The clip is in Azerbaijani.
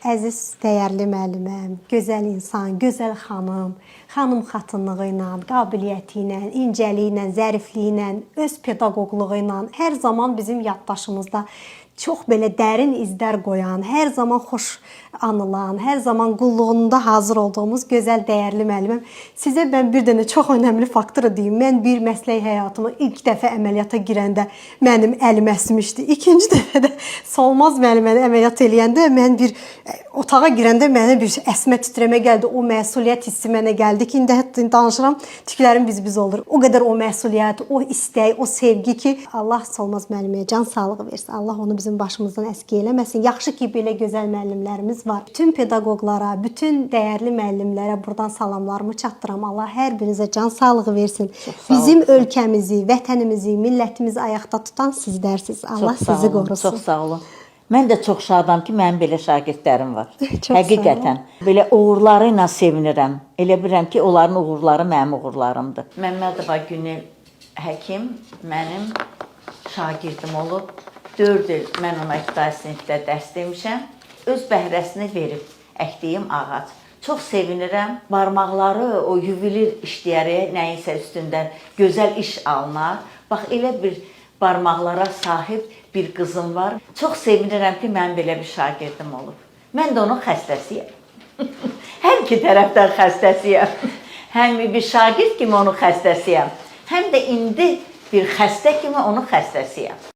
Əziz, dəyərli müəlliməm, gözəl insan, gözəl xanım, xanım xatınlığı ilə, qabiliyyəti ilə, incəliyi ilə, zərifliyi ilə, öz pedaqoqluğu ilə hər zaman bizim yaddaşımızda çox belə dərin izlər qoyan, hər zaman xoş anılan, hər zaman qulluğunda hazır olduğumuz gözəl, dəyərli müəlliməm. Sizə mən bir dənə çox önəmli faktoru deyim. Mən bir məslək həyatımı ilk dəfə əməliyyata girəndə mənim əlim əsmişdi. İkinci dəfə də Solmaz müəlliməni əməliyyat eləyəndə mən bir otağa girəndə mənə bir əsmə titrəmə gəldi. O məsuliyyət hissi mənə gəldi ki, indi hətta danışıram, tüklərim biz-biz olur. O qədər o məsuliyyət, o istək, o sevgi ki, Allah Solmaz müəlliməyə can sağlığı versin. Allah onu bizim başımızdan əskik eləməsin. Yaxşı ki, belə gözəl müəllimlərimiz var. Bütün pedaqoqlara, bütün dəyərli müəllimlərə buradan salamlarımı çatdıram. Allah hər birinizə can sağlığı versin. Bizim ölkəmizi, vətənimizi, millətimizi ayaqda tutan sizlərsiniz. Allah sizi qorusun. Çox sağ olun. Mən də çox şadam ki, mənim belə şagirdlərim var. Çox Həqiqətən. Belə uğurları ilə sevinirəm. Elə bilirəm ki, onların uğurları mənim uğurlarımdır. Məmmədova Günel həkim mənim şagirdim olub. 4 il mən ona ibtidai sinifdə dərs demişəm. Öz bəhrəsini verib əkdiyim ağac. Çox sevinirəm. Barmaqları o yuvilir işləyərək nəyinsə üstündən gözəl iş alınar. Bax, elə bir barmaqlara sahib bir qızım var. Çox sevinirəm ki, mən belə bir şagirdim olub. Mən də onun xəstəsiyəm. Hər iki tərəfdən xəstəsiyəm. Həm bir şagird kimi onun xəstəsiyəm. Həm də indi bir xəstə kimi onun xəstəsiyəm.